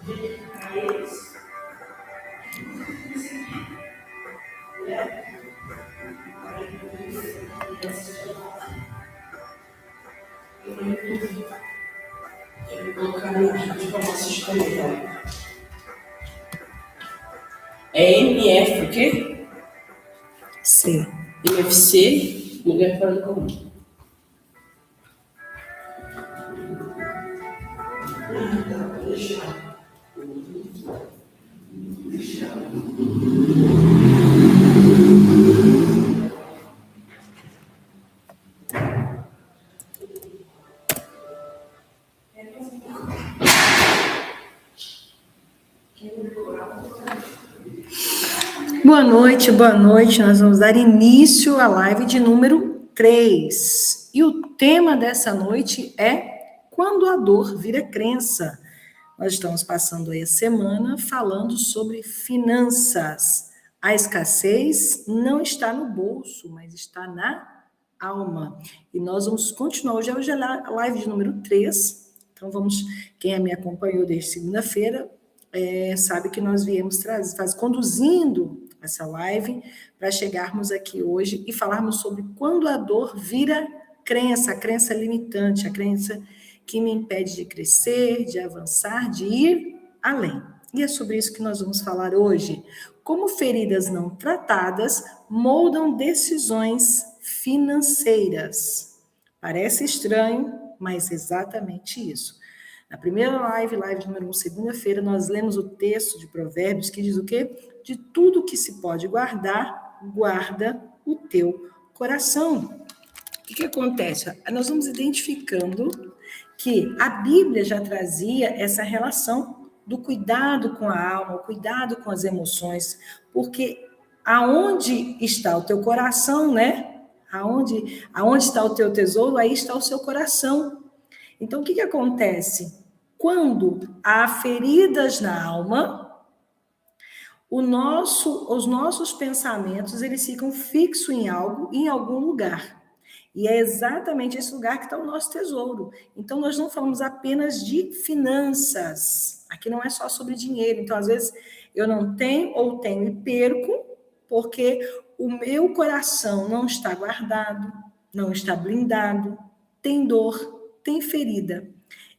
É MF, o quê? C. MFC, Mulher Fora do Comum. Boa noite, boa noite. Nós vamos dar início à live de número 3. E o tema dessa noite é Quando a Dor Vira Crença. Nós estamos passando aí a semana falando sobre finanças. A escassez não está no bolso, mas está na alma. E nós vamos continuar. Hoje é a live de número 3. Então quem me acompanhou desde segunda-feira, sabe que nós viemos conduzindo essa live para chegarmos aqui hoje e falarmos sobre quando a dor vira crença, a crença limitante, a crença que me impede de crescer, de avançar, de ir além. E é sobre isso que nós vamos falar hoje. Como feridas não tratadas moldam decisões financeiras. Parece estranho, mas exatamente isso. Na primeira live número 1, segunda-feira, nós lemos o texto de Provérbios que diz o quê? De tudo que se pode guardar, guarda o teu coração. O que acontece? Nós vamos identificando que a Bíblia já trazia essa relação do cuidado com a alma, o cuidado com as emoções, porque aonde está o teu coração, né? Aonde está o teu tesouro, aí está o seu coração. Então, o que acontece? Quando há feridas na alma, os nossos pensamentos, eles ficam fixos em algo, em algum lugar. E é exatamente esse lugar que está o nosso tesouro. Então, nós não falamos apenas de finanças. Aqui não é só sobre dinheiro. Então, às vezes, eu não tenho ou tenho e perco, porque o meu coração não está guardado, não está blindado, tem dor, tem ferida.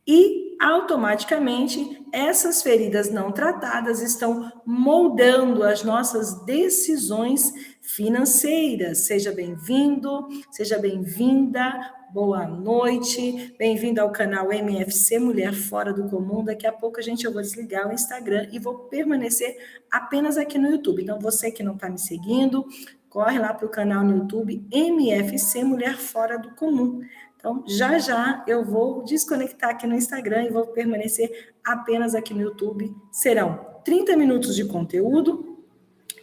E, automaticamente, essas feridas não tratadas estão moldando as nossas decisões financeiras. Seja bem-vindo, seja bem-vinda, boa noite, bem-vindo ao canal MFC Mulher Fora do Comum. Daqui a pouco eu vou desligar o Instagram e vou permanecer apenas aqui no YouTube. Então, você que não está me seguindo, corre lá para o canal no YouTube MFC Mulher Fora do Comum. Então, já eu vou desconectar aqui no Instagram e vou permanecer apenas aqui no YouTube. Serão 30 minutos de conteúdo,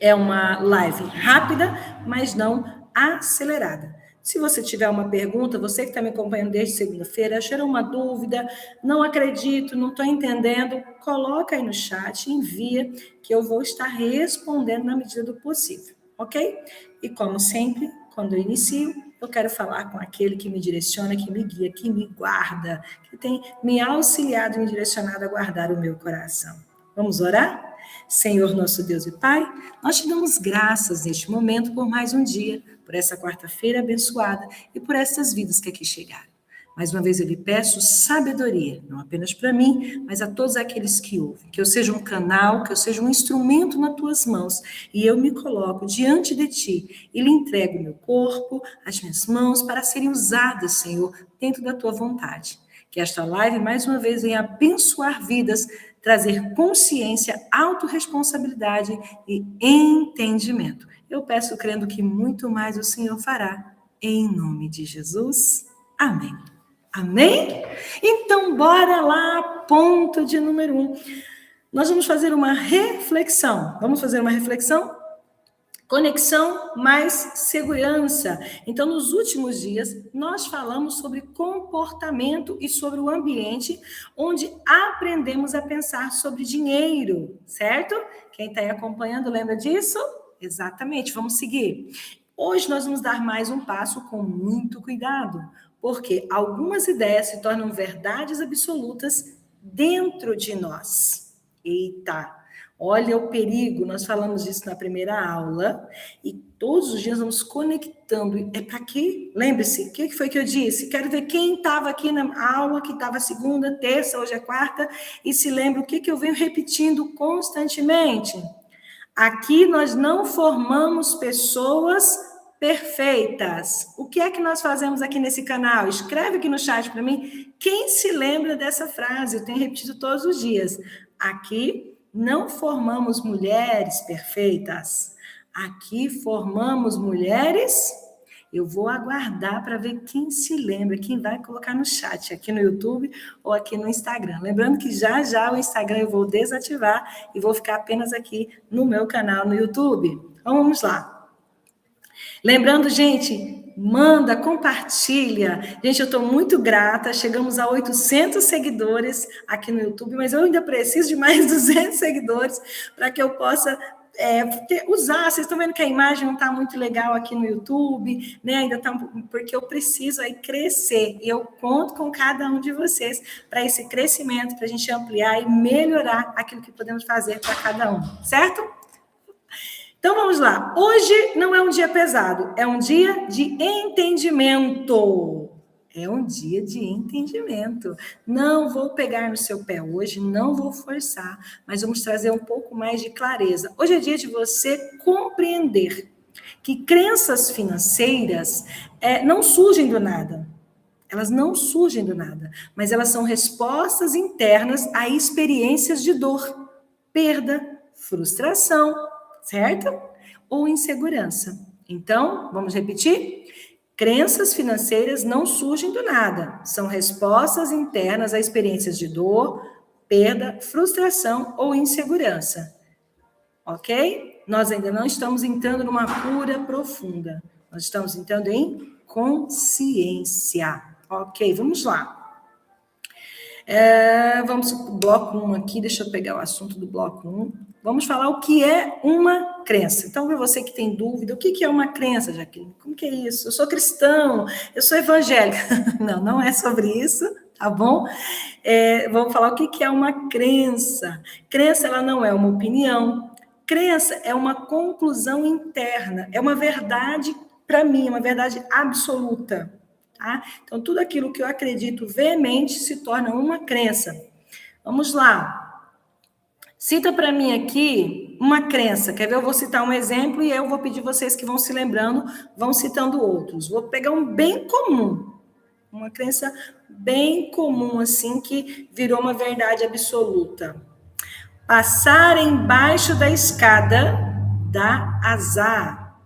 é uma live rápida, mas não acelerada. Se você tiver uma pergunta, você que está me acompanhando desde segunda-feira, achou uma dúvida, não acredito, não estou entendendo, coloca aí no chat, envia, que eu vou estar respondendo na medida do possível, ok? E como sempre, quando eu inicio, eu quero falar com aquele que me direciona, que me guia, que me guarda, que tem me auxiliado e me direcionado a guardar o meu coração. Vamos orar? Senhor, nosso Deus e Pai, nós te damos graças neste momento por mais um dia, por essa quarta-feira abençoada e por essas vidas que aqui chegaram. Mais uma vez eu lhe peço sabedoria, não apenas para mim, mas a todos aqueles que ouvem. Que eu seja um canal, que eu seja um instrumento nas tuas mãos e eu me coloco diante de ti e lhe entrego o meu corpo, as minhas mãos para serem usadas, Senhor, dentro da tua vontade. Que esta live, mais uma vez, venha abençoar vidas, trazer consciência, autorresponsabilidade e entendimento. Eu peço crendo que muito mais o Senhor fará. Em nome de Jesus. Amém. Amém? Então, bora lá, ponto de número 1. Nós vamos fazer uma reflexão. Vamos fazer uma reflexão? Conexão mais segurança. Então, nos últimos dias, nós falamos sobre comportamento e sobre o ambiente onde aprendemos a pensar sobre dinheiro, certo? Quem está aí acompanhando, lembra disso? Exatamente, vamos seguir. Hoje nós vamos dar mais um passo com muito cuidado, porque algumas ideias se tornam verdades absolutas dentro de nós. Eita, olha o perigo, nós falamos disso na primeira aula, e todos os dias vamos conectando. É para quê? Lembre-se, o que foi que eu disse? Quero ver quem estava aqui na aula, que estava segunda, terça, hoje é quarta, e se lembra o que eu venho repetindo constantemente. Aqui nós não formamos pessoas perfeitas. O que é que nós fazemos aqui nesse canal? Escreve aqui no chat para mim quem se lembra dessa frase. Eu tenho repetido todos os dias. Aqui não formamos mulheres perfeitas. Aqui formamos mulheres. Eu vou aguardar para ver quem se lembra, quem vai colocar no chat, aqui no YouTube ou aqui no Instagram. Lembrando que já o Instagram eu vou desativar e vou ficar apenas aqui no meu canal no YouTube. Então, vamos lá. Lembrando, gente, manda, compartilha. Gente, eu estou muito grata, chegamos a 800 seguidores aqui no YouTube, mas eu ainda preciso de mais 200 seguidores para que eu possa usar. Vocês estão vendo que a imagem não está muito legal aqui no YouTube, né? Ainda está, porque eu preciso aí crescer. E eu conto com cada um de vocês para esse crescimento, para a gente ampliar e melhorar aquilo que podemos fazer para cada um, certo? Então, vamos lá. Hoje não é um dia pesado, é um dia de entendimento. É um dia de entendimento. Não vou pegar no seu pé hoje, não vou forçar, mas vamos trazer um pouco mais de clareza. Hoje é dia de você compreender que crenças financeiras não surgem do nada. Elas não surgem do nada, mas elas são respostas internas a experiências de dor, perda, frustração, certo? Ou insegurança. Então, vamos repetir? Crenças financeiras não surgem do nada, são respostas internas a experiências de dor, perda, frustração ou insegurança. Ok? Nós ainda não estamos entrando numa cura profunda, nós estamos entrando em consciência. Ok, vamos lá. Vamos para o bloco 1 aqui, deixa eu pegar o assunto do bloco 1. Vamos falar o que é uma crença. Então, para você que tem dúvida, o que é uma crença, Jaqueline? Como que é isso? Eu sou cristão, eu sou evangélica. Não, não é sobre isso, tá bom? Vamos falar o que é uma crença. Crença, ela não é uma opinião. Crença é uma conclusão interna, é uma verdade para mim, é uma verdade absoluta. Tá? Então, tudo aquilo que eu acredito veemente se torna uma crença. Vamos lá. Cita para mim aqui uma crença. Quer ver? Eu vou citar um exemplo e eu vou pedir vocês que vão se lembrando, vão citando outros. Vou pegar um bem comum. Uma crença bem comum, assim, que virou uma verdade absoluta. Passar embaixo da escada dá azar.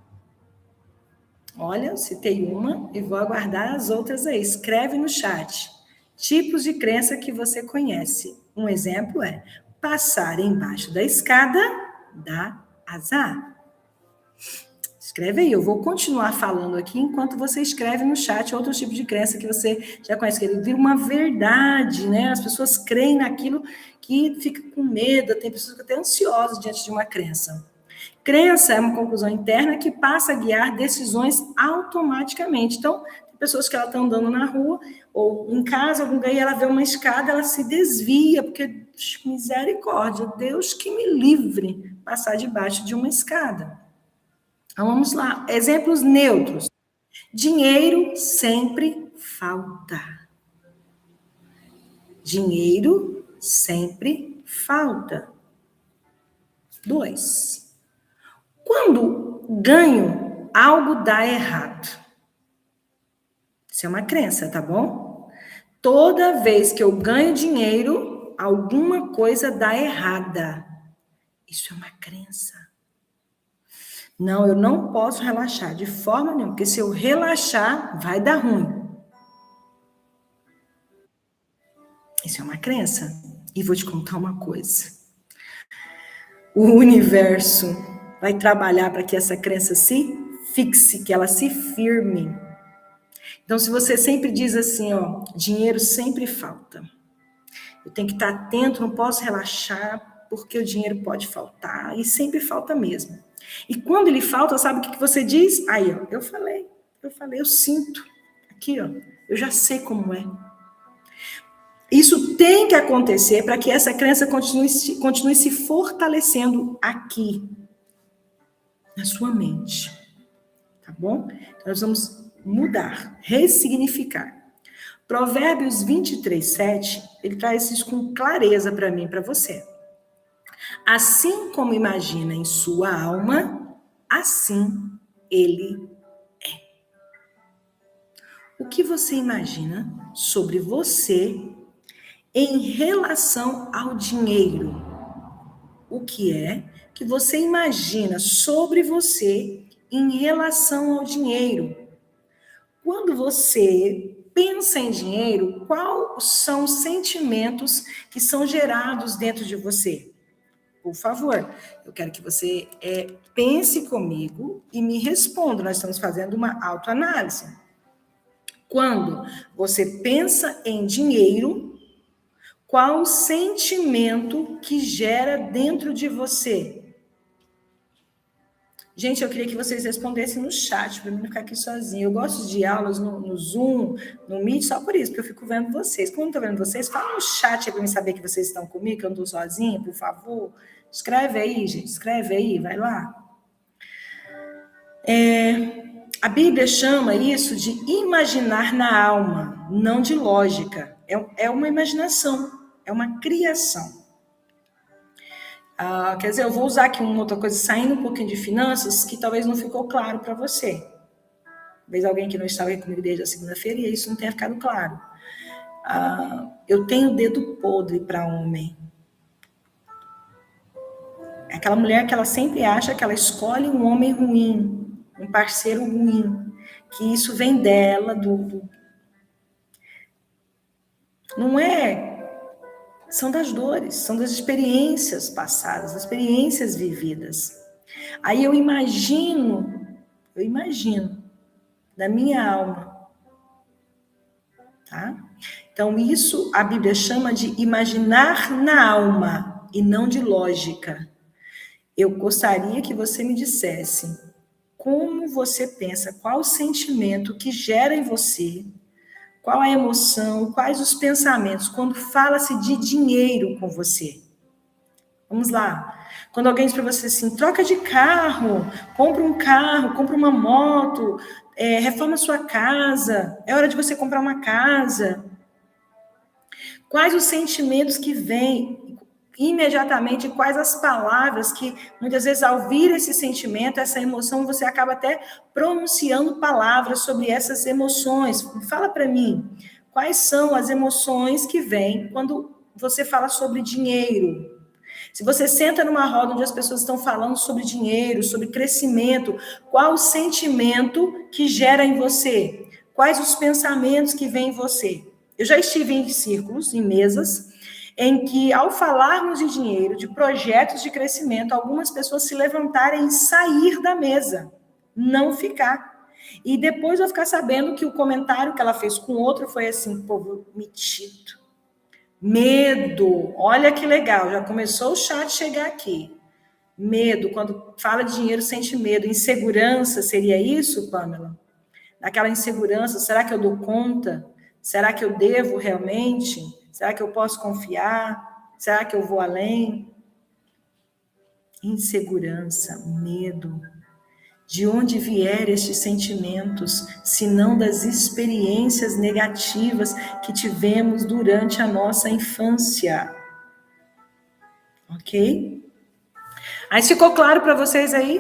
Olha, eu citei uma e vou aguardar as outras aí. Escreve no chat. Tipos de crença que você conhece. Um exemplo é: passar embaixo da escada dá azar. Escreve aí, eu vou continuar falando aqui enquanto você escreve no chat outros tipos de crença que você já conhece, que ele vira uma verdade, né? As pessoas creem naquilo que fica com medo, tem pessoas que ficam até ansiosas diante de uma crença. Crença é uma conclusão interna que passa a guiar decisões automaticamente. Então, tem pessoas que ela está andando na rua ou em casa, algum lugar, e ela vê uma escada, ela se desvia, porque, misericórdia, Deus que me livre passar debaixo de uma escada. Então, vamos lá. Exemplos neutros. Dinheiro sempre falta. Dinheiro sempre falta. 2. Quando ganho, algo dá errado. Isso é uma crença, tá bom? Toda vez que eu ganho dinheiro, alguma coisa dá errada. Isso é uma crença. Não, eu não posso relaxar de forma nenhuma, porque se eu relaxar, vai dar ruim. Isso é uma crença. E vou te contar uma coisa. O universo vai trabalhar para que essa crença se fixe, que ela se firme. Então, se você sempre diz assim, ó, dinheiro sempre falta. Eu tenho que estar atento, não posso relaxar, porque o dinheiro pode faltar, e sempre falta mesmo. E quando ele falta, sabe o que você diz? Aí, ó, eu falei, eu sinto. Aqui, ó, eu já sei como é. Isso Isso tem que acontecer para que essa crença continue se fortalecendo aqui, na sua mente. Tá bom? Então, nós vamos mudar, ressignificar. Provérbios 23:7, ele traz isso com clareza para mim e para você. Assim como imagina em sua alma, assim ele é. O que você imagina sobre você em relação ao dinheiro? O que é que você imagina sobre você em relação ao dinheiro? Quando você pensa em dinheiro, quais são os sentimentos que são gerados dentro de você? Por favor, eu quero que você pense comigo e me responda. Nós estamos fazendo uma autoanálise. Quando você pensa em dinheiro, qual o sentimento que gera dentro de você? Gente, eu queria que vocês respondessem no chat, para mim não ficar aqui sozinha. Eu gosto de aulas no Zoom, no Meet, só por isso, porque eu fico vendo vocês. Como eu estou vendo vocês, fala no chat para mim saber que vocês estão comigo, que eu não estou sozinha, por favor. Escreve aí, gente, escreve aí, vai lá. A Bíblia chama isso de imaginar na alma, não de lógica. É uma imaginação, é uma criação. Quer dizer, eu vou usar aqui uma outra coisa, saindo um pouquinho de finanças, que talvez não ficou claro para você. Talvez alguém que não estava aí comigo desde a segunda-feira, e isso não tenha ficado claro. Eu tenho dedo podre para homem. Aquela mulher que ela sempre acha que ela escolhe um homem ruim, um parceiro ruim, que isso vem dela, não é... São das dores, são das experiências passadas, das experiências vividas. Aí eu imagino da minha alma, tá? Então isso a Bíblia chama de imaginar na alma e não de lógica. Eu gostaria que você me dissesse como você pensa, qual o sentimento que gera em você, qual a emoção, quais os pensamentos quando fala-se de dinheiro com você. Vamos lá. Quando alguém diz para você assim, troca de carro, compra um carro, compra uma moto, reforma sua casa, é hora de você comprar uma casa. Quais os sentimentos que vêm imediatamente, quais as palavras que, muitas vezes, ao ouvir esse sentimento, essa emoção, você acaba até pronunciando palavras sobre essas emoções. Fala para mim, quais são as emoções que vêm quando você fala sobre dinheiro? Se você senta numa roda onde as pessoas estão falando sobre dinheiro, sobre crescimento, qual o sentimento que gera em você? Quais os pensamentos que vêm em você? Eu já estive em círculos, em mesas, em que, ao falarmos de dinheiro, de projetos de crescimento, algumas pessoas se levantarem e sair da mesa, não ficar. E depois eu ficar sabendo que o comentário que ela fez com outro foi assim, povo metido. Medo, olha que legal, já começou o chat chegar aqui. Medo, quando fala de dinheiro, sente medo. Insegurança, seria isso, Pamela? Daquela insegurança, será que eu dou conta? Será que eu devo realmente? Será que eu posso confiar? Será que eu vou além? Insegurança, medo. De onde vieram estes sentimentos, se não das experiências negativas que tivemos durante a nossa infância? Ok? Aí ficou claro para vocês aí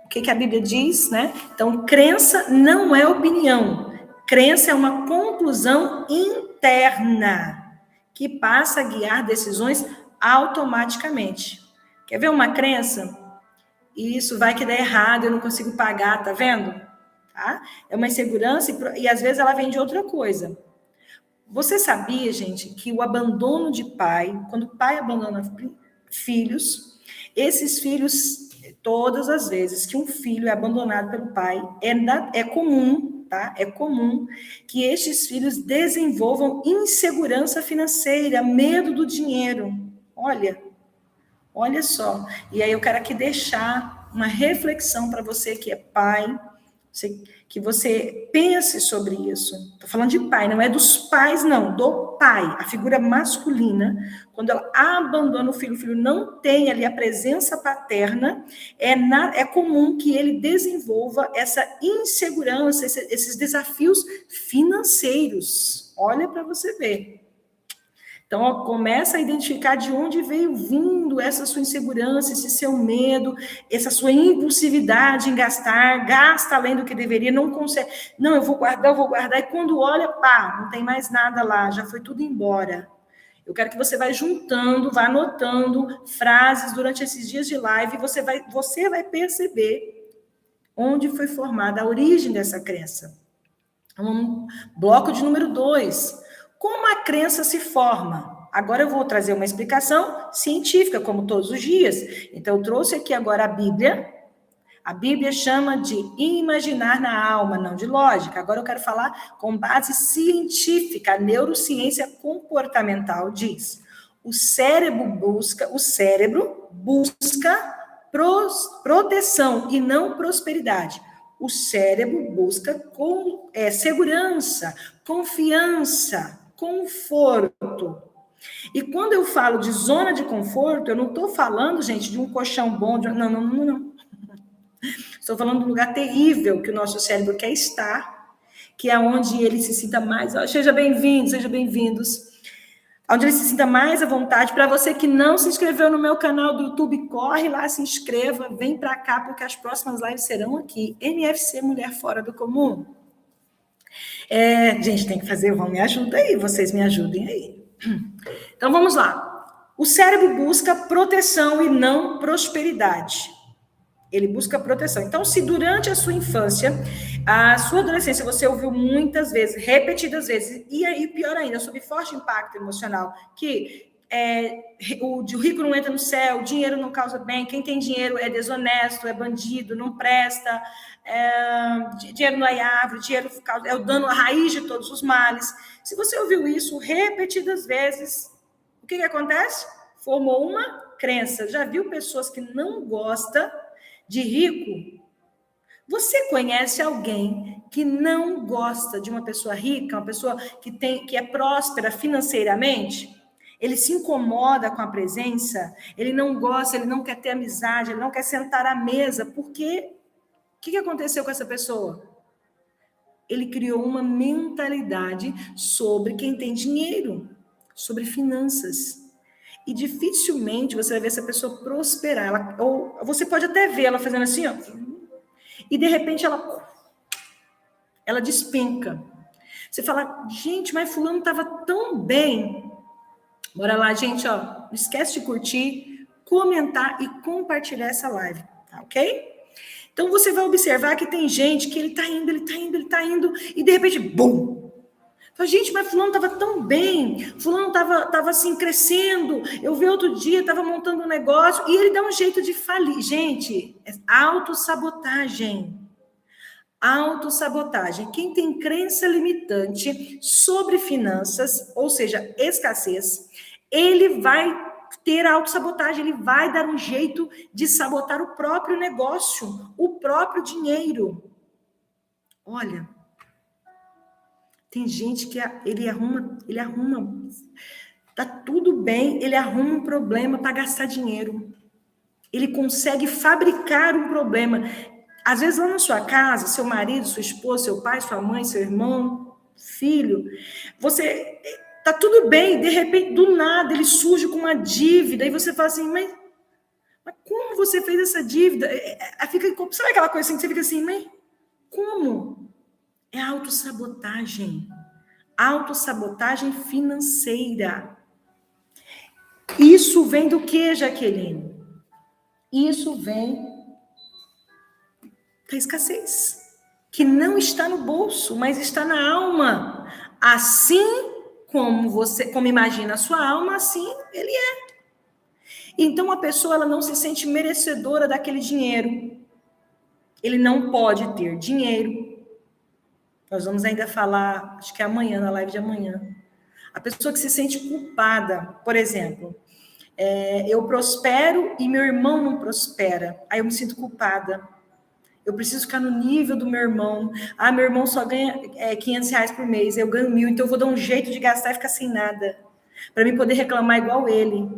o que a Bíblia diz, né? Então, crença não é opinião. Crença é uma conclusão interna que passa a guiar decisões automaticamente. Quer ver uma crença? Isso vai que dá errado, eu não consigo pagar, tá vendo? Tá? É uma insegurança e às vezes ela vem de outra coisa. Você sabia, gente, que o abandono de pai, quando o pai abandona filhos, esses filhos, todas as vezes que um filho é abandonado pelo pai, é comum, tá? É comum que estes filhos desenvolvam insegurança financeira, medo do dinheiro. Olha só. E aí eu quero aqui deixar uma reflexão para você que é pai, Que você pense sobre isso. Estou falando de pai, não é dos pais, não, do pai. A figura masculina, quando ela abandona o filho não tem ali a presença paterna, é comum que ele desenvolva essa insegurança, esses desafios financeiros. Olha para você ver. Então, ó, começa a identificar de onde veio vindo essa sua insegurança, esse seu medo, essa sua impulsividade em gastar, gasta além do que deveria, não consegue. Não, eu vou guardar, e quando olha, pá, não tem mais nada lá, já foi tudo embora. Eu quero que você vá juntando, vá anotando frases durante esses dias de live, e você vai perceber onde foi formada a origem dessa crença. Bloco de número 2. Como a crença se forma? Agora eu vou trazer uma explicação científica, como todos os dias. Então, eu trouxe aqui agora a Bíblia. A Bíblia chama de imaginar na alma, não de lógica. Agora eu quero falar com base científica. A neurociência comportamental diz: o cérebro busca proteção e não prosperidade. O cérebro busca segurança, confiança, conforto. E quando eu falo de zona de conforto, eu não estou falando, gente, de um colchão bom, não. Estou falando de um lugar terrível que o nosso cérebro quer estar, que é onde ele se sinta mais... Sejam bem-vindos. Onde ele se sinta mais à vontade. Para você que não se inscreveu no meu canal do YouTube, corre lá, se inscreva, vem para cá, porque as próximas lives serão aqui. NFC Mulher Fora do Comum. Gente, tem que fazer, me ajudar aí, vocês me ajudem aí. Então, vamos lá. O cérebro busca proteção e não prosperidade. Ele busca proteção. Então, se durante a sua infância, a sua adolescência, você ouviu muitas vezes, repetidas vezes, e aí, pior ainda, sob forte impacto emocional, que o rico não entra no céu, o dinheiro não causa bem, quem tem dinheiro é desonesto, é bandido, não presta, dinheiro não é árvore, dinheiro é o dano, a raiz de todos os males. Se você ouviu isso repetidas vezes, o que acontece? Formou uma crença. Já viu pessoas que não gostam de rico? Você conhece alguém que não gosta de uma pessoa rica, uma pessoa que é próspera financeiramente? Ele se incomoda com a presença, ele não gosta, ele não quer ter amizade, ele não quer sentar à mesa, porque o que aconteceu com essa pessoa? Ele criou uma mentalidade sobre quem tem dinheiro, sobre finanças. E dificilmente você vai ver essa pessoa prosperar. Ou você pode até ver ela fazendo assim, ó, e de repente ela despenca. Você fala, gente, mas fulano estava tão bem. Bora lá, gente, ó, não esquece de curtir, comentar e compartilhar essa live, tá ok? Então você vai observar que tem gente que ele tá indo, e de repente, bum! Fala, gente, mas fulano estava tão bem, fulano estava assim, crescendo, eu vi outro dia, estava montando um negócio, e ele dá um jeito de falir. Gente, é autossabotagem. Autossabotagem. Quem tem crença limitante sobre finanças, ou seja, escassez, ele vai ter autossabotagem, ele vai dar um jeito de sabotar o próprio negócio, o próprio dinheiro. Olha, tem gente que ele arruma, tá tudo bem, ele arruma um problema para gastar dinheiro. Ele consegue fabricar um problema. Às vezes lá na sua casa, seu marido, sua esposa, seu pai, sua mãe, seu irmão, filho, você tá tudo bem, de repente, do nada, ele surge com uma dívida, e você fala assim, mas como você fez essa dívida? Sabe aquela coisa assim que você fica assim, mas como? É autossabotagem. Autossabotagem financeira. Isso vem do que, Jaqueline? Isso vem da escassez, que não está no bolso, mas está na alma. Assim como imagina a sua alma, assim ele é. Então a pessoa ela não se sente merecedora daquele dinheiro. Ele não pode ter dinheiro. Nós vamos ainda falar, acho que é amanhã, na live de amanhã. A pessoa que se sente culpada, por exemplo, eu prospero e meu irmão não prospera. Aí eu me sinto culpada. Eu preciso ficar no nível do meu irmão. Ah, meu irmão só ganha R$ 500 por mês, eu ganho 1.000, então eu vou dar um jeito de gastar e ficar sem nada. Para mim poder reclamar igual ele.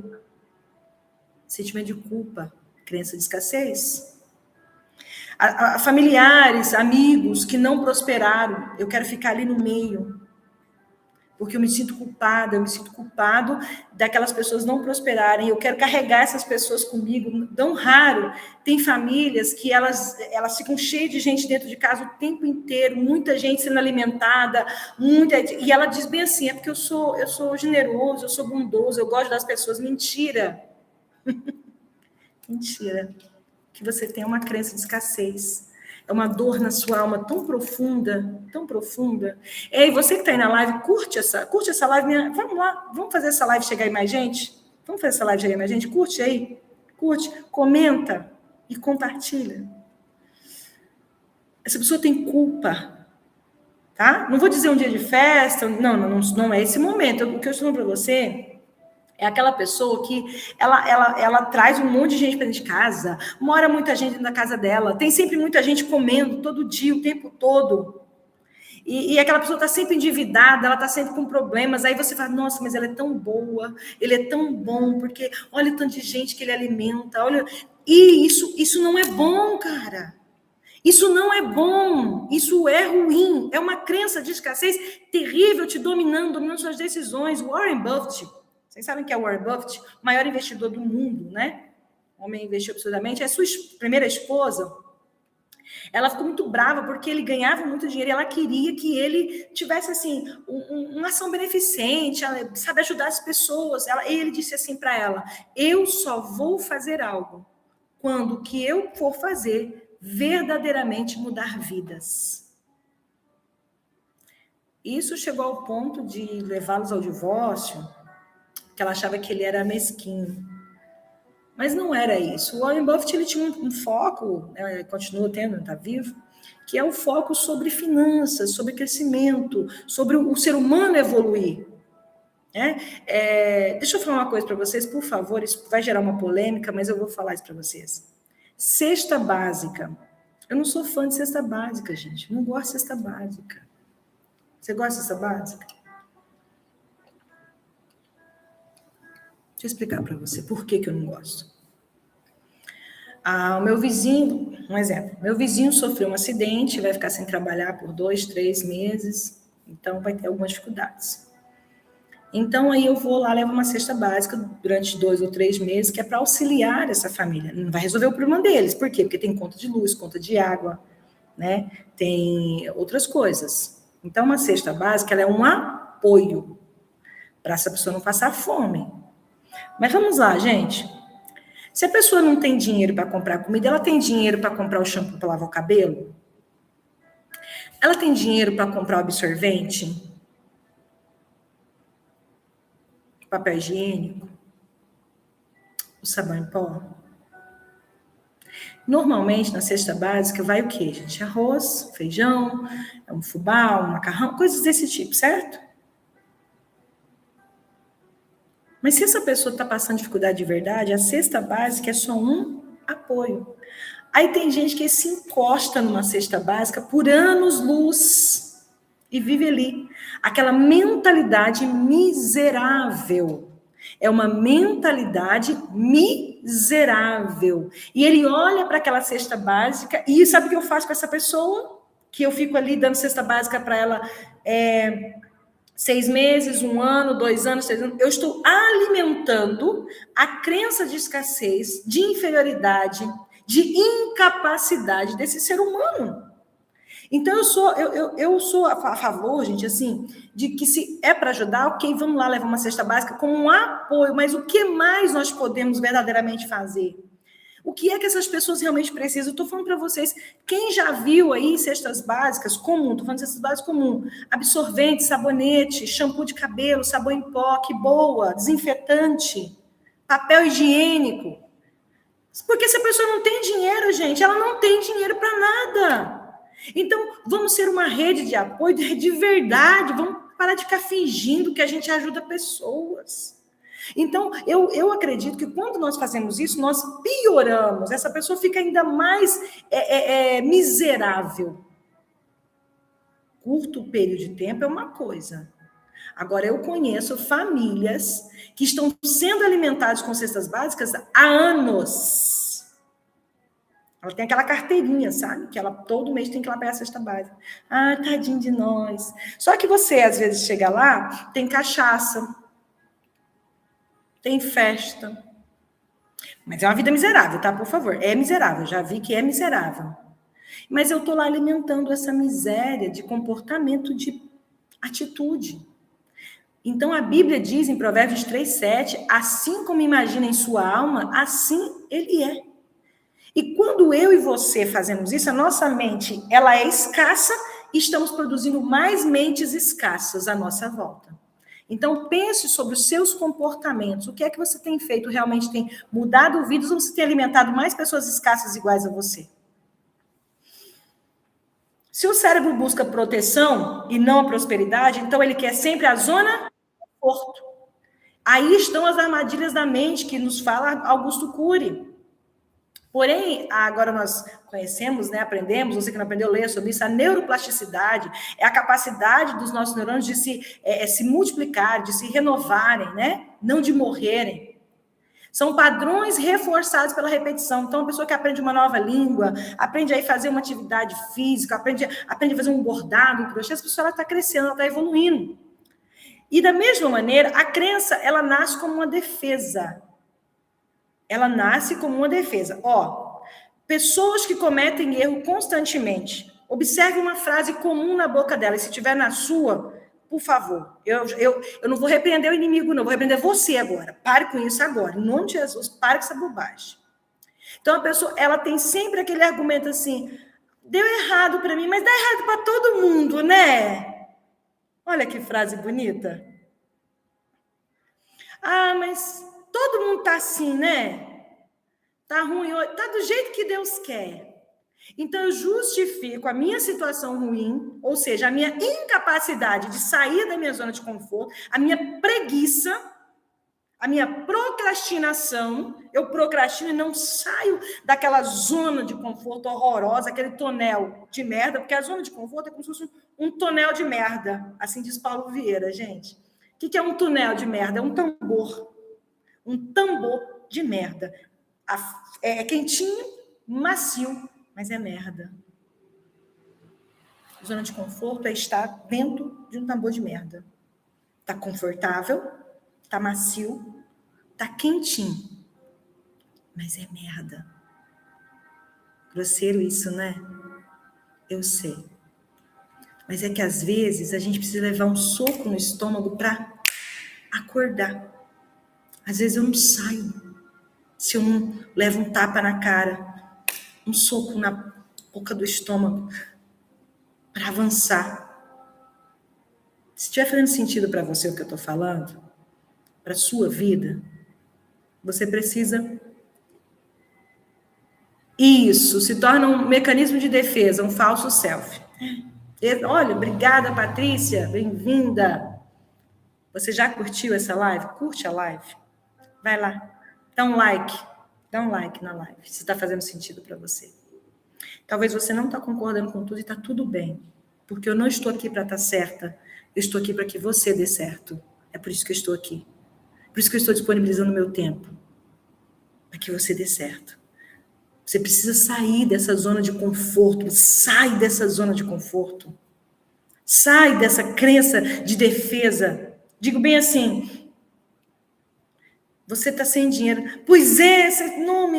Sentimento de culpa, crença de escassez. A familiares, amigos que não prosperaram, eu quero ficar ali no meio. Porque eu me sinto culpado daquelas pessoas não prosperarem, eu quero carregar essas pessoas comigo. Tão raro, tem famílias que elas ficam cheias de gente dentro de casa o tempo inteiro, muita gente sendo alimentada, e ela diz bem assim, é porque eu sou generoso, eu sou bondoso, eu gosto das pessoas. Mentira. Mentira. Que você tem uma crença de escassez. É uma dor na sua alma tão profunda, tão profunda. Ei, você que está aí na live, curte essa live. Vamos lá, vamos fazer essa live chegar aí mais gente? Vamos fazer essa live chegar aí mais gente? Curte aí, curte, comenta e compartilha. Essa pessoa tem culpa, tá? Não vou dizer um dia de festa, não é esse momento. O que eu estou falando para você é aquela pessoa que ela traz um monte de gente para dentro de casa, mora muita gente dentro da casa dela, tem sempre muita gente comendo todo dia, o tempo todo. E aquela pessoa está sempre endividada, ela está sempre com problemas. Aí você fala, nossa, mas ela é tão boa, ele é tão bom, porque olha o tanto de gente que ele alimenta, olha. E isso não é bom, cara. Isso não é bom, isso é ruim, é uma crença de escassez terrível te dominando suas decisões. Warren Buffett, vocês sabem que é o Warren Buffett, o maior investidor do mundo, né? O homem investiu absurdamente. A sua primeira esposa, ela ficou muito brava porque ele ganhava muito dinheiro e ela queria que ele tivesse, assim, uma ação beneficente, sabe, ajudar as pessoas. Ele disse assim para ela, eu só vou fazer algo quando o que eu for fazer verdadeiramente mudar vidas. Isso chegou ao ponto de levá-los ao divórcio, que ela achava que ele era mesquinho. Mas não era isso. O Warren Buffett ele tinha um foco, né, continua tendo, está vivo, que é o foco sobre finanças, sobre crescimento, sobre o ser humano evoluir. Né? Deixa eu falar uma coisa para vocês, por favor, isso vai gerar uma polêmica, mas eu vou falar isso para vocês. Cesta básica. Eu não sou fã de cesta básica, gente. Eu não gosto de cesta básica. Você gosta de cesta básica? Deixa eu explicar para você por que eu não gosto. O meu vizinho, um exemplo, meu vizinho sofreu um acidente, vai ficar sem trabalhar por 2, 3 meses, então vai ter algumas dificuldades. Então, aí eu vou lá, levo uma cesta básica durante 2 ou 3 meses, que é para auxiliar essa família. Não vai resolver o problema deles. Por quê? Porque tem conta de luz, conta de água, né? Tem outras coisas. Então, uma cesta básica ela é um apoio para essa pessoa não passar fome. Mas vamos lá, gente. Se a pessoa não tem dinheiro para comprar comida, ela tem dinheiro para comprar o shampoo para lavar o cabelo? Ela tem dinheiro para comprar o absorvente? Papel higiênico? O sabão em pó? Normalmente, na cesta básica, vai o quê, gente? Arroz, feijão, um fubá, um macarrão, coisas desse tipo, certo? Mas se essa pessoa está passando dificuldade de verdade, a cesta básica é só um apoio. Aí tem gente que se encosta numa cesta básica por anos-luz e vive ali. Aquela mentalidade miserável. É uma mentalidade miserável. E ele olha para aquela cesta básica e sabe o que eu faço com essa pessoa? Que eu fico ali dando cesta básica para ela 6 meses, 1 ano, 2 anos, 3 anos. Eu estou alimentando a crença de escassez, de inferioridade, de incapacidade desse ser humano. Então, eu sou a favor, gente, assim, de que se é para ajudar, ok, vamos lá levar uma cesta básica como um apoio, mas o que mais nós podemos verdadeiramente fazer? O que é que essas pessoas realmente precisam? Eu estou falando para vocês, quem já viu aí cestas básicas comum, estou falando de cestas básicas comum, absorvente, sabonete, shampoo de cabelo, sabão em pó, que boa, desinfetante, papel higiênico. Porque se a pessoa não tem dinheiro, gente, ela não tem dinheiro para nada. Então, vamos ser uma rede de apoio de verdade, vamos parar de ficar fingindo que a gente ajuda pessoas. Então, eu acredito que quando nós fazemos isso, nós pioramos. Essa pessoa fica ainda mais miserável. Curto período de tempo é uma coisa. Agora, eu conheço famílias que estão sendo alimentadas com cestas básicas há anos. Ela tem aquela carteirinha, sabe? Que ela todo mês tem que ir lá pegar a cesta básica. Ah, tadinho de nós. Só que você, às vezes, chega lá, tem cachaça, tem festa. Mas é uma vida miserável, tá? Por favor. É miserável. Já vi que é miserável. Mas eu tô lá alimentando essa miséria de comportamento, de atitude. Então, a Bíblia diz em Provérbios 3:7, assim como imagina em sua alma, assim ele é. E quando eu e você fazemos isso, a nossa mente, ela é escassa e estamos produzindo mais mentes escassas à nossa volta. Então, pense sobre os seus comportamentos. O que é que você tem feito? Realmente tem mudado vidas ou você tem alimentado mais pessoas escassas iguais a você? Se o cérebro busca proteção e não a prosperidade, então ele quer sempre a zona de conforto. Aí estão as armadilhas da mente que nos fala Augusto Cury. Porém, agora nós conhecemos, né, aprendemos, você que não aprendeu, leia sobre isso, a neuroplasticidade é a capacidade dos nossos neurônios de se multiplicar, de se renovarem, né, não de morrerem. São padrões reforçados pela repetição. Então, a pessoa que aprende uma nova língua, aprende a fazer uma atividade física, aprende a fazer um bordado, um crochê, essa pessoa está crescendo, ela está evoluindo. E da mesma maneira, a crença, ela nasce como uma defesa. Ela nasce como uma defesa. Pessoas que cometem erro constantemente, observe uma frase comum na boca dela, e se tiver na sua, por favor, eu não vou repreender o inimigo, não, vou repreender você agora. Pare com isso agora, em nome de Jesus, pare com essa bobagem. Então, a pessoa, ela tem sempre aquele argumento assim, deu errado para mim, mas dá errado para todo mundo, né? Olha que frase bonita. Ah, mas todo mundo tá assim, né? Tá ruim, tá do jeito que Deus quer. Então, eu justifico a minha situação ruim, ou seja, a minha incapacidade de sair da minha zona de conforto, a minha preguiça, a minha procrastinação. Eu procrastino e não saio daquela zona de conforto horrorosa, aquele tonel de merda, porque a zona de conforto é como se fosse um tonel de merda, assim diz Paulo Vieira, gente. O que é um tonel de merda? É um tambor. Um tambor de merda. É quentinho, macio, mas é merda. Zona de conforto é estar dentro de um tambor de merda. Tá confortável, tá macio, tá quentinho, mas é merda. Grosseiro isso, né? Eu sei. Mas é que às vezes a gente precisa levar um soco no estômago para acordar. Às vezes eu não saio se eu não levo um tapa na cara, um soco na boca do estômago para avançar. Se estiver fazendo sentido para você o que eu estou falando, para a sua vida, você precisa... Isso se torna um mecanismo de defesa, um falso self. Olha, obrigada, Patrícia, bem-vinda. Você já curtiu essa live? Curte a live. Vai lá, dá um like na live, se está fazendo sentido para você. Talvez você não está concordando com tudo e está tudo bem, porque eu não estou aqui para estar certa, eu estou aqui para que você dê certo. É por isso que eu estou aqui. Por isso que eu estou disponibilizando o meu tempo, para que você dê certo. Você precisa sair dessa zona de conforto, sai dessa zona de conforto. Sai dessa crença de defesa. Digo bem assim, você está sem dinheiro. Pois é,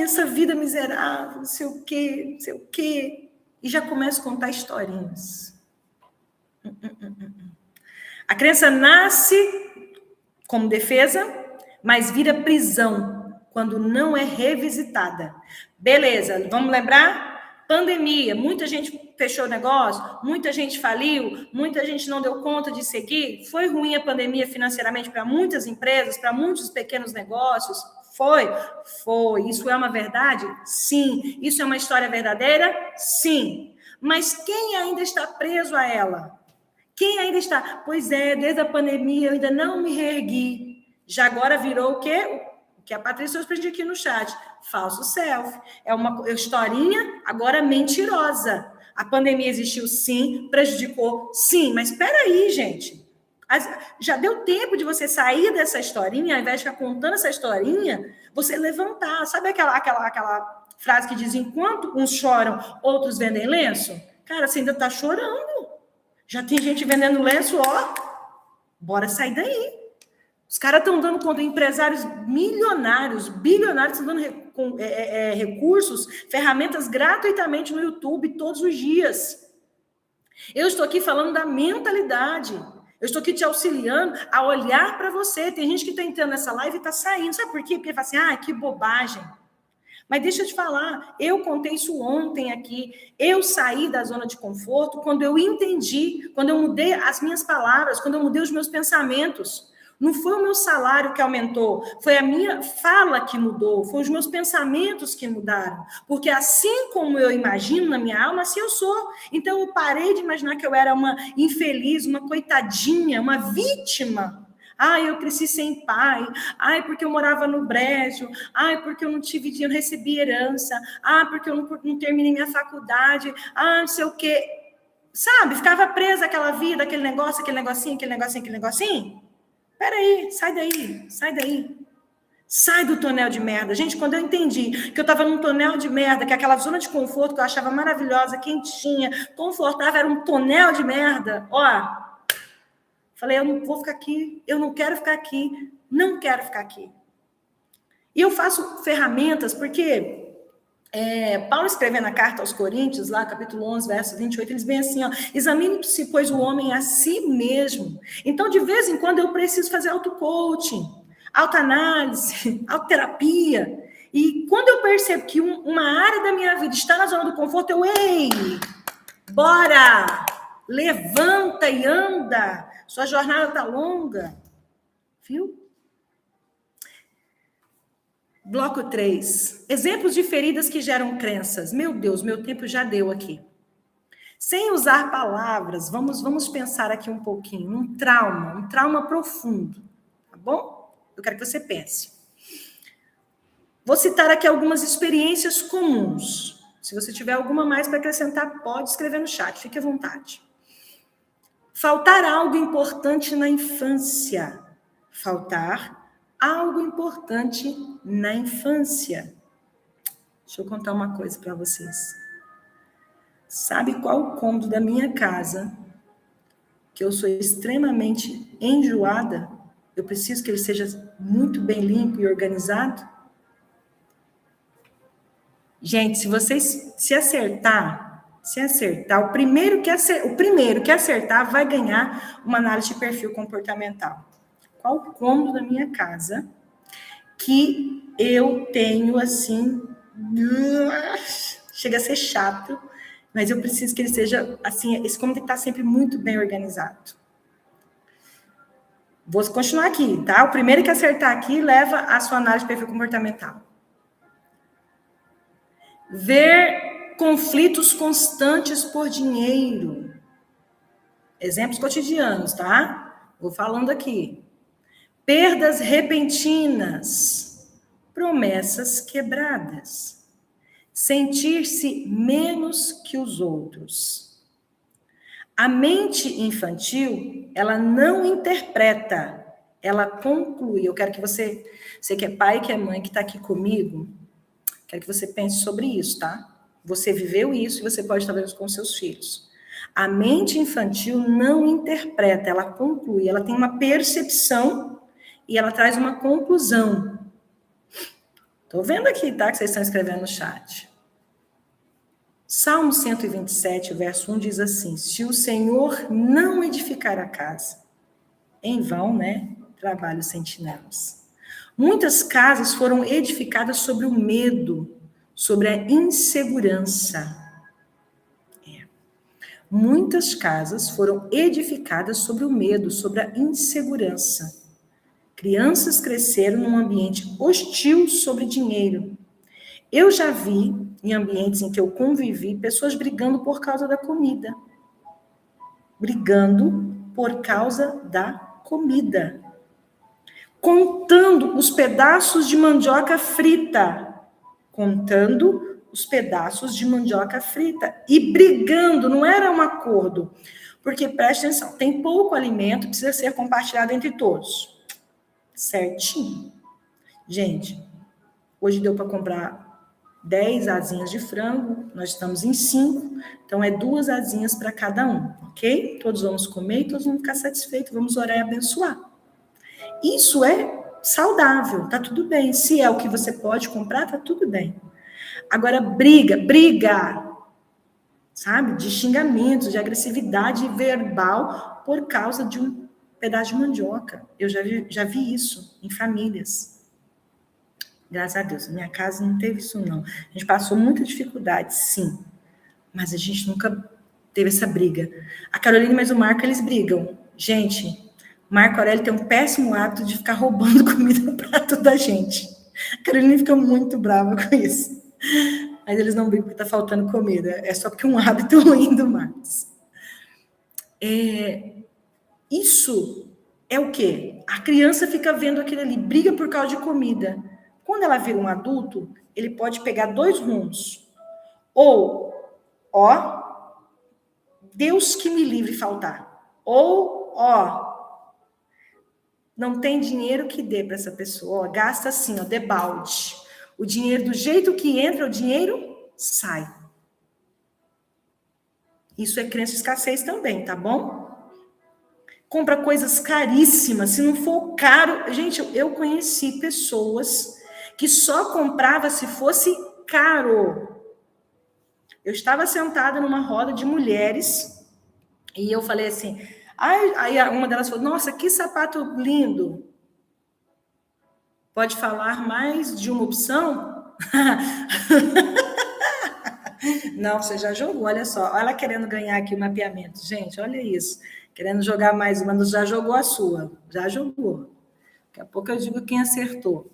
essa vida miserável, não sei o quê. E já começa a contar historinhas. A crença nasce como defesa, mas vira prisão quando não é revisitada. Beleza, vamos lembrar? Pandemia, muita gente fechou o negócio, muita gente faliu, muita gente não deu conta de seguir. Foi ruim a pandemia financeiramente para muitas empresas, para muitos pequenos negócios? Foi. Isso é uma verdade? Sim. Isso é uma história verdadeira? Sim. Mas quem ainda está preso a ela? Quem ainda está? Pois é, desde a pandemia eu ainda não me reergui. Já agora virou o quê? O que a Patrícia hoje aqui no chat. Falso selfie. É uma historinha agora mentirosa. A pandemia existiu, sim, prejudicou, sim, mas espera aí, gente. Já deu tempo de você sair dessa historinha, ao invés de ficar contando essa historinha, você levantar. Sabe aquela frase que diz, enquanto uns choram, outros vendem lenço? Cara, você ainda tá chorando. Já tem gente vendendo lenço, ó. Bora sair daí. Os caras estão dando conta, empresários milionários, bilionários, estão dando recursos, ferramentas gratuitamente no YouTube todos os dias. Eu estou aqui falando da mentalidade. Eu estou aqui te auxiliando a olhar para você. Tem gente que está entrando nessa live e está saindo. Sabe por quê? Porque fala assim, que bobagem. Mas deixa eu te falar, eu contei isso ontem aqui. Eu saí da zona de conforto quando eu entendi, quando eu mudei as minhas palavras, quando eu mudei os meus pensamentos. Não foi o meu salário que aumentou, foi a minha fala que mudou, foi os meus pensamentos que mudaram. Porque assim como eu imagino na minha alma, assim eu sou. Então eu parei de imaginar que eu era uma infeliz, uma coitadinha, uma vítima. Eu cresci sem pai. Porque eu morava no brejo. Porque eu não tive dinheiro, não recebi herança. Porque eu não terminei minha faculdade. Não sei o quê. Sabe, ficava presa àquela vida, aquele negócio, aquele negocinho. Peraí, sai daí. Sai do tonel de merda. Gente, quando eu entendi que eu estava num tonel de merda, que aquela zona de conforto que eu achava maravilhosa, quentinha, confortável, era um tonel de merda, falei, eu não vou ficar aqui, eu não quero ficar aqui, não quero ficar aqui. E eu faço ferramentas, porque Paulo escrevendo na carta aos Coríntios, lá capítulo 11, verso 28, eles vêm assim, examine-se, pois, o homem a si mesmo. Então, de vez em quando, eu preciso fazer auto-coaching, autoanálise, autoterapia. E quando eu percebo que uma área da minha vida está na zona do conforto, bora! Levanta e anda! Sua jornada está longa. Viu? Bloco 3. Exemplos de feridas que geram crenças. Meu Deus, meu tempo já deu aqui. Sem usar palavras, vamos pensar aqui um pouquinho. Um trauma profundo. Tá bom? Eu quero que você pense. Vou citar aqui algumas experiências comuns. Se você tiver alguma mais para acrescentar, pode escrever no chat. Fique à vontade. Faltar algo importante na infância. Faltar algo importante na infância. Deixa eu contar uma coisa para vocês. Sabe qual o cômodo da minha casa que eu sou extremamente enjoada? Eu preciso que ele seja muito bem limpo e organizado? Gente, se vocês se acertar, o primeiro que acertar vai ganhar uma análise de perfil comportamental. Qual o cômodo da minha casa que eu tenho, assim, chega a ser chato, mas eu preciso que ele seja, assim, esse cômodo tem que estar sempre muito bem organizado. Vou continuar aqui, tá? O primeiro que acertar aqui leva a sua análise de perfil comportamental. Ver conflitos constantes por dinheiro. Exemplos cotidianos, tá? Vou falando aqui. Perdas repentinas, promessas quebradas, sentir-se menos que os outros. A mente infantil, ela não interpreta, ela conclui. Eu quero que você que é pai, que é mãe, que está aqui comigo, quero que você pense sobre isso, tá? Você viveu isso e você pode estar vendo com seus filhos. A mente infantil não interpreta, ela conclui, ela tem uma percepção e ela traz uma conclusão. Estou vendo aqui, tá? Que vocês estão escrevendo no chat. Salmo 127, verso 1 diz assim: se o Senhor não edificar a casa, em vão, né? Trabalham os sentinelas. Muitas casas foram edificadas sobre o medo, sobre a insegurança. Muitas casas foram edificadas sobre o medo, sobre a insegurança. Crianças cresceram num ambiente hostil sobre dinheiro. Eu já vi, em ambientes em que eu convivi, pessoas brigando por causa da comida. Brigando por causa da comida. contando os pedaços de mandioca frita. Contando os pedaços de mandioca frita. E brigando, não era um acordo. Porque, preste atenção, tem pouco alimento, precisa ser compartilhado entre todos. Certinho. Gente, hoje deu para comprar 10 asinhas de frango, nós estamos em 5, então é 2 asinhas para cada um, ok? Todos vamos comer e todos vamos ficar satisfeitos, vamos orar e abençoar. Isso é saudável, tá tudo bem. Se é o que você pode comprar, tá tudo bem. Agora, briga, sabe? De xingamentos, de agressividade verbal por causa de um pedaço de mandioca. Eu já vi isso em famílias. Graças a Deus, minha casa não teve isso, não. A gente passou muita dificuldade, sim. Mas a gente nunca teve essa briga. A Carolina e mais o Marco, eles brigam. Gente, o Marco Aurélio tem um péssimo hábito de ficar roubando comida no prato da gente. A Carolina fica muito brava com isso. Mas eles não brigam porque está faltando comida. É só porque é um hábito ruim do Marcos. Isso é o quê? A criança fica vendo aquilo ali, briga por causa de comida. Quando ela vira um adulto, ele pode pegar 2 rumos. Ou, Deus que me livre faltar. Ou, não tem dinheiro que dê para essa pessoa. Gasta assim, debalde. O dinheiro, do jeito que entra, o dinheiro sai. Isso é crença de escassez também, tá bom? Compra coisas caríssimas. Se não for caro... Gente, eu conheci pessoas que só comprava se fosse caro. Eu estava sentada numa roda de mulheres e eu falei assim, aí uma delas falou, nossa, que sapato lindo. Pode falar mais de uma opção? Não, você já jogou, olha só. Olha ela querendo ganhar aqui o mapeamento. Gente, olha isso. Querendo jogar mais uma, já jogou a sua. Já jogou. Daqui a pouco eu digo quem acertou.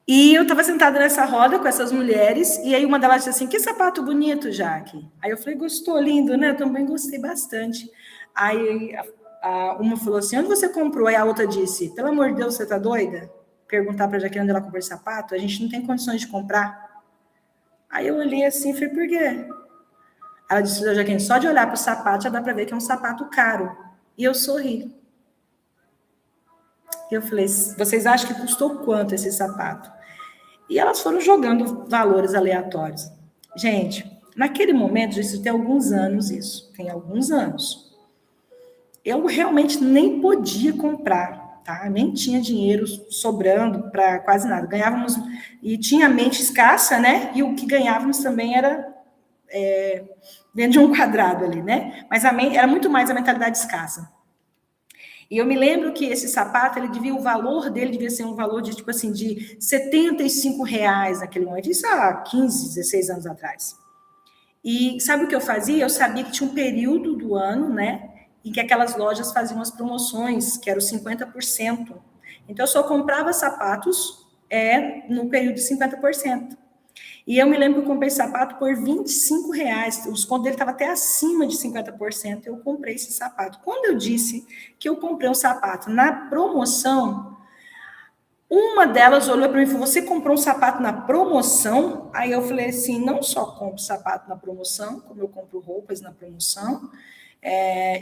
E eu estava sentada nessa roda com essas mulheres, e aí uma delas disse assim, que sapato bonito, Jaque. Aí eu falei, gostou, lindo, né? Eu também gostei bastante. Aí uma falou assim, onde você comprou? Aí a outra disse, pelo amor de Deus, você tá doida? Perguntar para a Jaque onde ela comprou esse sapato, a gente não tem condições de comprar. Aí eu olhei assim e falei, por quê? Ela disse, Jaqueline, só de olhar para o sapato já dá para ver que é um sapato caro. E eu sorri. Eu falei, vocês acham que custou quanto esse sapato? E elas foram jogando valores aleatórios. Gente, naquele momento, isso tem alguns anos, tem alguns anos. Eu realmente nem podia comprar, tá? Nem tinha dinheiro sobrando para quase nada. Ganhávamos, e tinha mente escassa, né? E o que ganhávamos também era dentro de um quadrado ali, né? Mas era muito mais a mentalidade escassa. E eu me lembro que esse sapato, o valor dele devia ser um valor de, tipo assim, de R$75 naquele momento. Isso há 15, 16 anos atrás. E sabe o que eu fazia? Eu sabia que tinha um período do ano, né? Em que aquelas lojas faziam as promoções, que eram 50%. Então, eu só comprava sapatos no período de 50%. E eu me lembro que eu comprei sapato por R$25. O desconto dele estava até acima de 50%. Eu comprei esse sapato. Quando eu disse que eu comprei um sapato na promoção, uma delas olhou para mim e falou, você comprou um sapato na promoção? Aí eu falei assim, não só compro sapato na promoção, como eu compro roupas na promoção.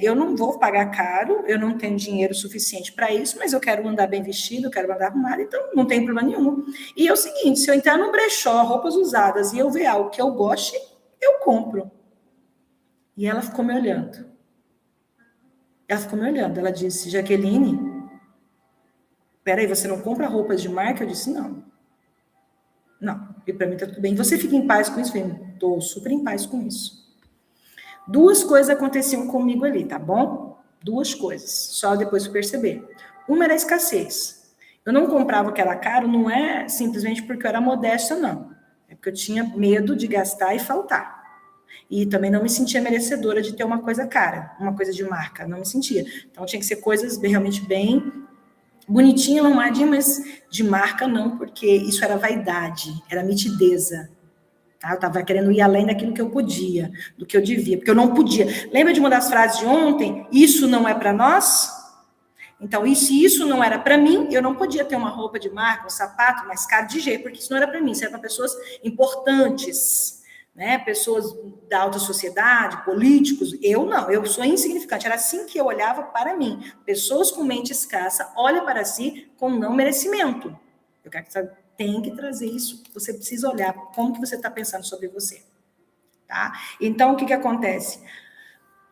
Eu não vou pagar caro, eu não tenho dinheiro suficiente para isso, mas eu quero andar bem vestido, eu quero andar arrumado, então não tem problema nenhum. E é o seguinte, se eu entrar no brechó, roupas usadas, e eu ver algo que eu goste, eu compro. E ela ficou me olhando. Ela disse, Jaqueline, peraí, você não compra roupas de marca? Eu disse, não. Não, e para mim tá tudo bem. Você fica em paz com isso? Eu falei, tô super em paz com isso. 2 coisas aconteciam comigo ali, tá bom? 2 coisas, só depois de perceber. Uma era a escassez. Eu não comprava o que era caro, não é simplesmente porque eu era modesta, não. É porque eu tinha medo de gastar e faltar. E também não me sentia merecedora de ter uma coisa cara, uma coisa de marca, não me sentia. Então tinha que ser coisas realmente bem bonitinhas, arrumadinhas, mas de marca não, porque isso era vaidade, era mitideza. Tá? Eu estava querendo ir além daquilo que eu podia, do que eu devia, porque eu não podia. Lembra de uma das frases de ontem? Isso não é para nós? Então, e se isso não era para mim, eu não podia ter uma roupa de marca, um sapato mais caro de jeito, porque isso não era para mim, isso era para pessoas importantes, né? Pessoas da alta sociedade, políticos. Eu não, eu sou insignificante. Era assim que eu olhava para mim. Pessoas com mente escassa olham para si com não merecimento. Eu quero que você tem que trazer isso. Você precisa olhar como que você está pensando sobre você, tá? Então, o que acontece?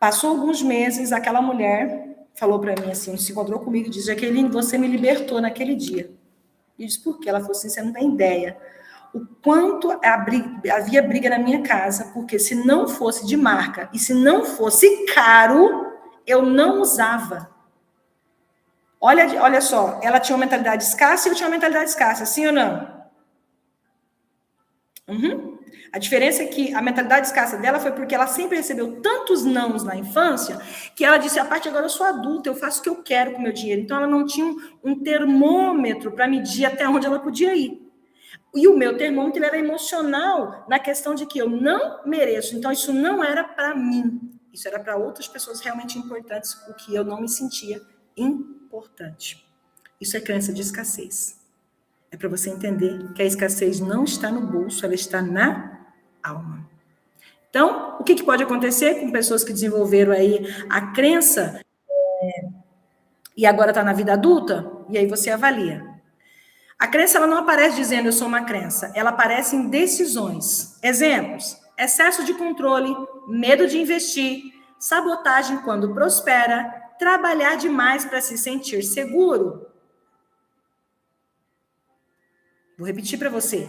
Passou alguns meses, aquela mulher falou para mim assim, se encontrou comigo e disse, Jaqueline, você me libertou naquele dia. E disse, por quê? Ela falou assim, você não tem ideia o quanto havia briga na minha casa, porque se não fosse de marca e se não fosse caro, eu não usava. Olha só, ela tinha uma mentalidade escassa e eu tinha uma mentalidade escassa, sim ou não? Uhum. A diferença é que a mentalidade escassa dela foi porque ela sempre recebeu tantos nãos na infância que ela disse, a partir de agora eu sou adulta, eu faço o que eu quero com o meu dinheiro. Então ela não tinha um termômetro para medir até onde ela podia ir. E o meu termômetro era emocional na questão de que eu não mereço. Então isso não era para mim. Isso era para outras pessoas realmente importantes, o que eu não me sentia importante. Isso é crença de escassez. É para você entender que a escassez não está no bolso, ela está na alma. Então, o que pode acontecer com pessoas que desenvolveram aí a crença e agora está na vida adulta? E aí você avalia. A crença ela não aparece dizendo eu sou uma crença, ela aparece em decisões. Exemplos: excesso de controle, medo de investir, sabotagem quando prospera, trabalhar demais para se sentir seguro. Vou repetir para você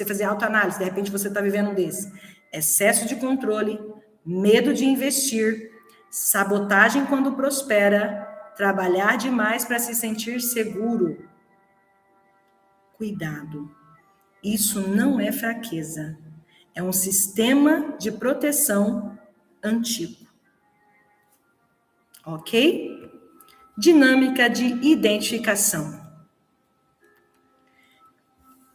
fazer autoanálise, de repente você está vivendo um desse. Excesso de controle, medo de investir, sabotagem quando prospera, trabalhar demais para se sentir seguro. Cuidado, isso não é fraqueza, é um sistema de proteção antigo. Ok? Dinâmica de identificação.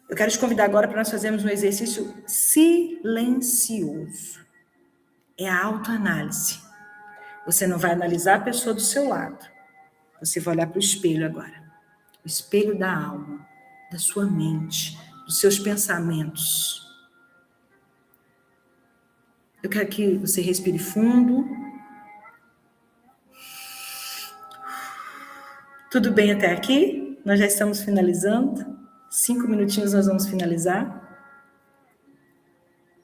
Eu quero te convidar agora para nós fazermos um exercício silencioso. É a autoanálise. Você não vai analisar a pessoa do seu lado. Você vai olhar para o espelho agora. O espelho da alma, da sua mente, dos seus pensamentos. Eu quero que você respire fundo. Tudo bem até aqui? Nós já estamos finalizando. 5 minutinhos nós vamos finalizar.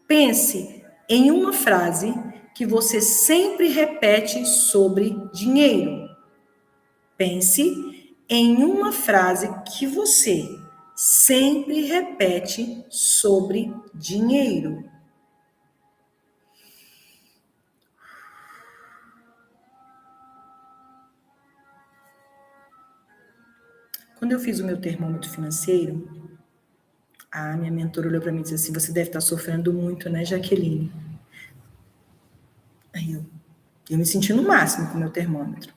Pense em uma frase que você sempre repete sobre dinheiro. Pense em uma frase que você sempre repete sobre dinheiro. Quando eu fiz o meu termômetro financeiro, a minha mentora olhou para mim e disse assim, você deve estar sofrendo muito, né, Jaqueline? Aí eu me senti no máximo com o meu termômetro.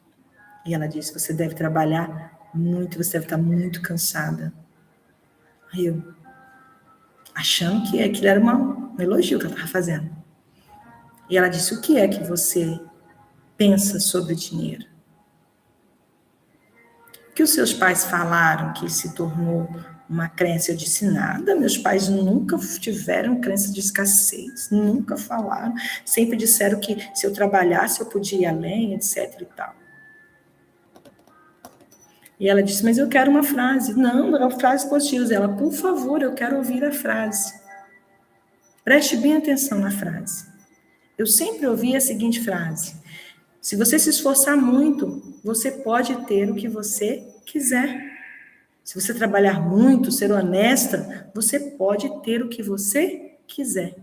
E ela disse, você deve trabalhar muito, você deve estar muito cansada. Aí eu, achando que aquilo era um elogio que ela estava fazendo. E ela disse, o que é que você pensa sobre dinheiro? O que os seus pais falaram que se tornou uma crença? Eu disse, nada, meus pais nunca tiveram crença de escassez, nunca falaram, sempre disseram que se eu trabalhasse eu podia ir além, etc e tal. E ela disse, mas eu quero uma frase. Não, frase positiva. Ela, por favor, eu quero ouvir a frase. Preste bem atenção na frase. Eu sempre ouvi a seguinte frase, se você se esforçar muito, você pode ter o que você quiser. Se você trabalhar muito, ser honesta, você pode ter o que você quiser.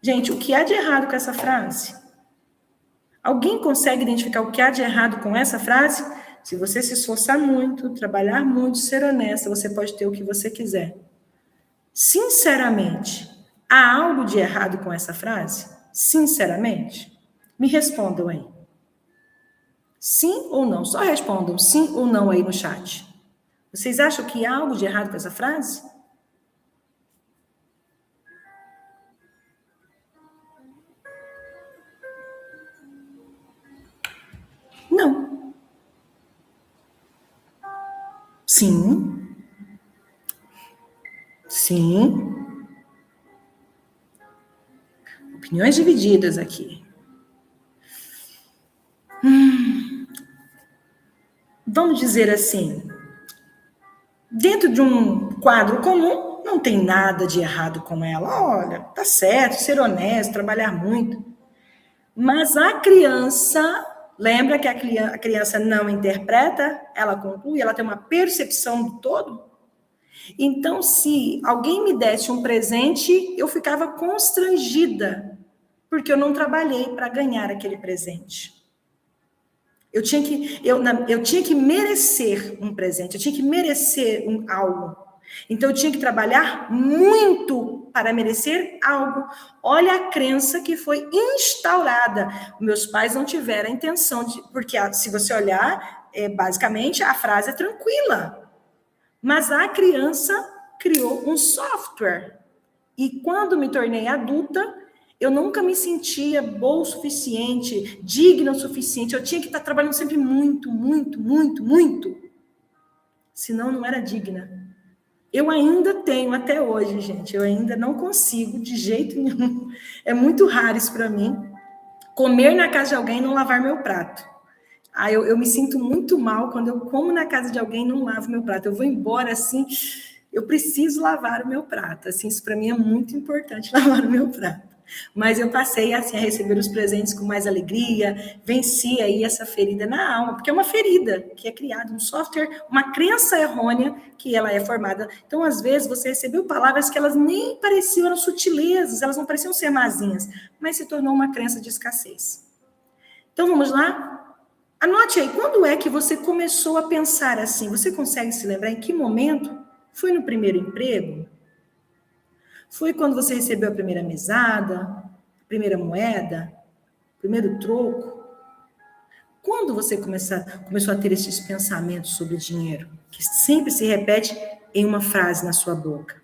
Gente, o que há de errado com essa frase? Alguém consegue identificar o que há de errado com essa frase? Se você se esforçar muito, trabalhar muito, ser honesta, você pode ter o que você quiser. Sinceramente, há algo de errado com essa frase? Sinceramente? Me respondam aí. Sim ou não? Só respondam sim ou não aí no chat. Vocês acham que há algo de errado com essa frase? Não. Sim. Sim. Opiniões divididas aqui. Vamos dizer assim, dentro de um quadro comum, não tem nada de errado com ela. Olha, tá certo, ser honesto, trabalhar muito. Mas a criança, lembra que a criança não interpreta, ela conclui, ela tem uma percepção do todo. Então, se alguém me desse um presente, eu ficava constrangida, porque eu não trabalhei para ganhar aquele presente. Eu tinha que merecer um presente, eu tinha que merecer algo. Então, eu tinha que trabalhar muito para merecer algo. Olha a crença que foi instaurada. Meus pais não tiveram a intenção de... Porque, se você olhar, basicamente, a frase é tranquila. Mas a criança criou um software. E quando me tornei adulta, eu nunca me sentia boa o suficiente, digna o suficiente. Eu tinha que estar trabalhando sempre muito, muito, muito, muito. Senão, não era digna. Eu ainda tenho, até hoje, gente, eu ainda não consigo, de jeito nenhum. É muito raro isso para mim, comer na casa de alguém e não lavar meu prato. Eu me sinto muito mal quando eu como na casa de alguém e não lavo meu prato. Eu vou embora assim, eu preciso lavar o meu prato. Assim, isso para mim é muito importante, lavar o meu prato. Mas eu passei assim, a receber os presentes com mais alegria, venci aí essa ferida na alma, porque é uma ferida que é criada, um software, uma crença errônea que ela é formada. Então, às vezes, você recebeu palavras que elas nem pareciam, eram sutilezas, elas não pareciam ser mazinhas, mas se tornou uma crença de escassez. Então, vamos lá? Anote aí, quando é que você começou a pensar assim? Você consegue se lembrar em que momento? Foi no primeiro emprego? Foi quando você recebeu a primeira mesada, a primeira moeda, o primeiro troco? Quando você começou a ter esses pensamentos sobre dinheiro, que sempre se repete em uma frase na sua boca?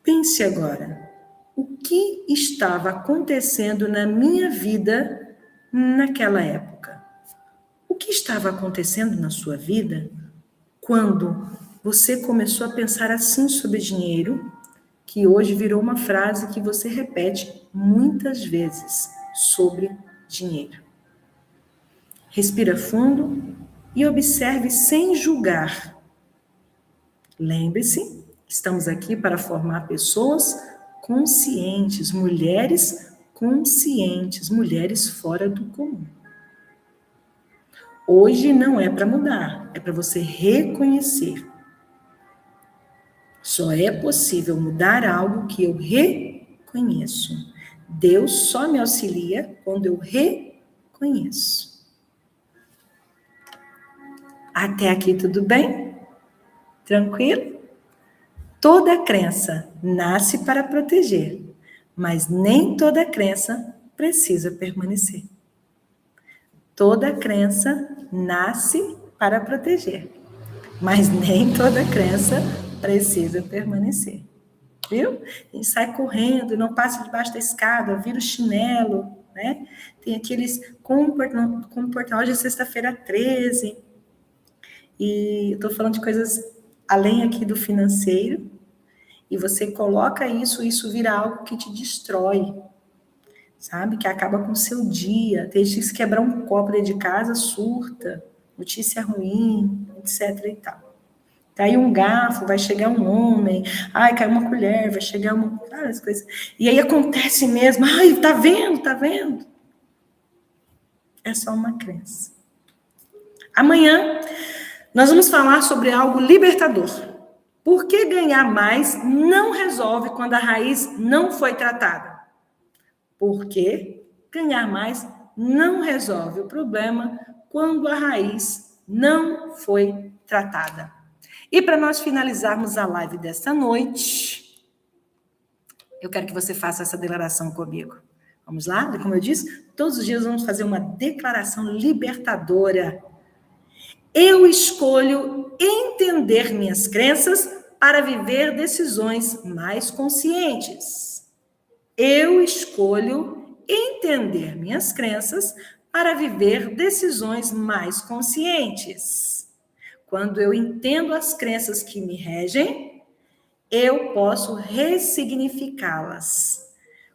Pense agora, o que estava acontecendo na minha vida naquela época? O que estava acontecendo na sua vida quando você começou a pensar assim sobre dinheiro, que hoje virou uma frase que você repete muitas vezes sobre dinheiro? Respira fundo e observe sem julgar. Lembre-se, estamos aqui para formar pessoas conscientes, mulheres conscientes, mulheres fora do comum. Hoje não é para mudar, é para você reconhecer. Só é possível mudar algo que eu reconheço. Deus só me auxilia quando eu reconheço. Até aqui tudo bem? Tranquilo? Toda crença nasce para proteger, mas nem toda crença precisa permanecer. Toda crença nasce para proteger, mas nem toda crença precisa permanecer. Viu? A gente sai correndo, não passa debaixo da escada, vira o chinelo, né? Tem aqueles comportamentos de sexta-feira 13. E eu tô falando de coisas além aqui do financeiro, e você coloca isso vira algo que te destrói, sabe? Que acaba com o seu dia. Tem gente que se quebrar um copo dentro de casa, surta, notícia ruim, etc e tal. Caiu um garfo, vai chegar um homem. Ai, caiu uma colher, vai chegar uma... várias coisas. E aí acontece mesmo. Ai, tá vendo, tá vendo? É só uma crença. Amanhã, nós vamos falar sobre algo libertador. Por que ganhar mais não resolve quando a raiz não foi tratada? Porque ganhar mais não resolve o problema quando a raiz não foi tratada. E para nós finalizarmos a live desta noite, eu quero que você faça essa declaração comigo. Vamos lá? Como eu disse, todos os dias vamos fazer uma declaração libertadora. Eu escolho entender minhas crenças para viver decisões mais conscientes. Eu escolho entender minhas crenças para viver decisões mais conscientes. Quando eu entendo as crenças que me regem, eu posso ressignificá-las.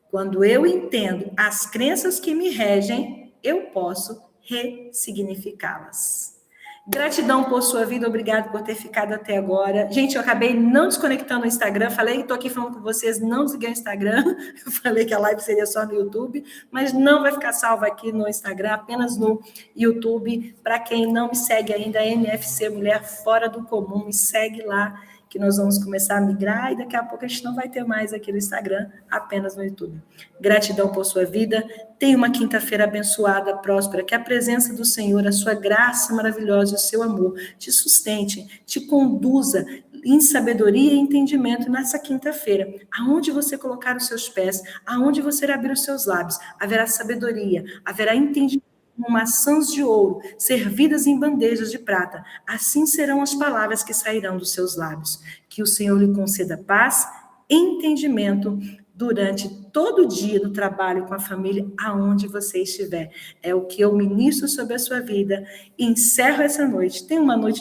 Quando eu entendo as crenças que me regem, eu posso ressignificá-las. Gratidão por sua vida, obrigado por ter ficado até agora. Gente, eu acabei não desconectando o Instagram, falei que estou aqui falando com vocês, não desliguei o Instagram, eu falei que a live seria só no YouTube, mas não vai ficar salva aqui no Instagram, apenas no YouTube. Para quem não me segue ainda, NFC Mulher Fora do Comum, me segue lá, que nós vamos começar a migrar e daqui a pouco a gente não vai ter mais aqui no Instagram, apenas no YouTube. Gratidão por sua vida, tenha uma quinta-feira abençoada, próspera, que a presença do Senhor, a sua graça maravilhosa, o seu amor te sustente, te conduza em sabedoria e entendimento nessa quinta-feira. Aonde você colocar os seus pés, aonde você abrir os seus lábios, haverá sabedoria, haverá entendimento, como maçãs de ouro, servidas em bandejas de prata. Assim serão as palavras que sairão dos seus lábios. Que o Senhor lhe conceda paz, entendimento, durante todo o dia no trabalho, com a família, aonde você estiver. É o que eu ministro sobre a sua vida. Encerro essa noite. Tenha uma noite